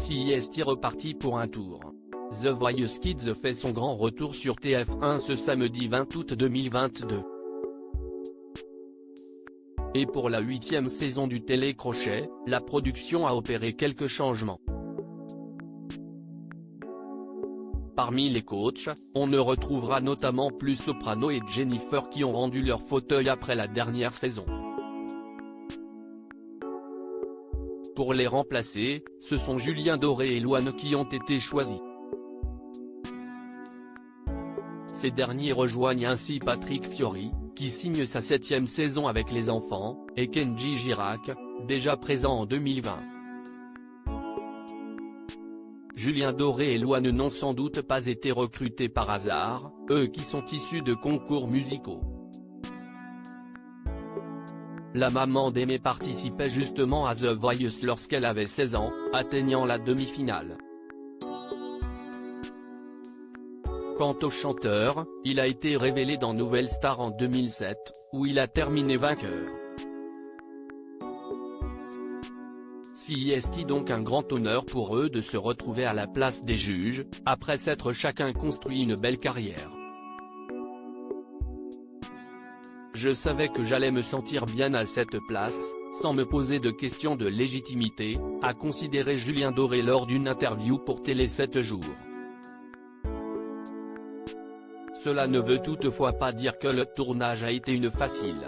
CIST reparti pour un tour. The Voice Kids fait son grand retour sur TF1 ce samedi 20 août 2022. Et pour la 8e saison du télécrochet, la production a opéré quelques changements. Parmi les coachs, on ne retrouvera notamment plus Soprano et Jennifer qui ont rendu leur fauteuil après la dernière saison. Pour les remplacer, ce sont Julien Doré et Louane qui ont été choisis. Ces derniers rejoignent ainsi Patrick Fiori, qui signe sa 7e saison avec les enfants, et Kenji Girac, déjà présent en 2020. Julien Doré et Louane n'ont sans doute pas été recrutés par hasard, eux qui sont issus de concours musicaux. La maman d'Aimé participait justement à The Voice lorsqu'elle avait 16 ans, atteignant la demi-finale. Quant au chanteur, il a été révélé dans Nouvelle Star en 2007, où il a terminé vainqueur. CIST donc un grand honneur pour eux de se retrouver à la place des juges, après s'être chacun construit une belle carrière. Je savais que j'allais me sentir bien à cette place, sans me poser de questions de légitimité, a considéré Julien Doré lors d'une interview pour Télé 7 jours. Cela ne veut toutefois pas dire que le tournage a été une facile.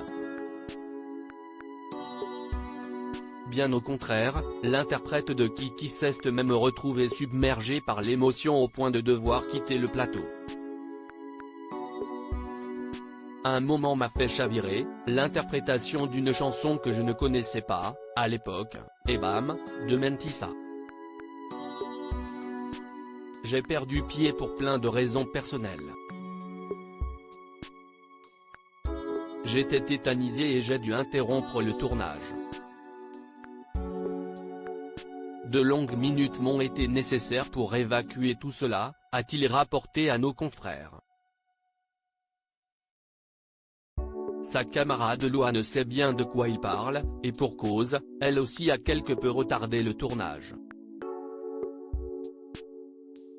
Bien au contraire, l'interprète de Kiki s'est même retrouvé submergé par l'émotion au point de devoir quitter le plateau. Un moment m'a fait chavirer, l'interprétation d'une chanson que je ne connaissais pas, à l'époque, et bam, de Mentissa. J'ai perdu pied pour plein de raisons personnelles. J'étais tétanisé et j'ai dû interrompre le tournage. De longues minutes m'ont été nécessaires pour évacuer tout cela, a-t-il rapporté à nos confrères. Sa camarade Louane sait bien de quoi il parle, et pour cause, elle aussi a quelque peu retardé le tournage.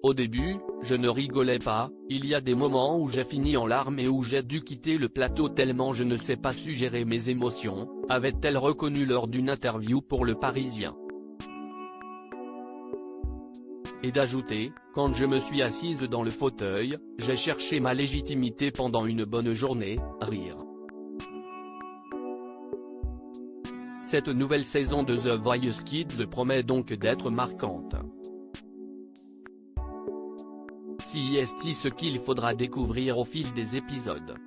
Au début, je ne rigolais pas, il y a des moments où j'ai fini en larmes et où j'ai dû quitter le plateau tellement je ne sais pas su gérer mes émotions, avait-elle reconnu lors d'une interview pour Le Parisien. Et d'ajouter, quand je me suis assise dans le fauteuil, j'ai cherché ma légitimité pendant une bonne journée, rire. Cette nouvelle saison de The Voice Kids promet donc d'être marquante. CIST ce qu'il faudra découvrir au fil des épisodes.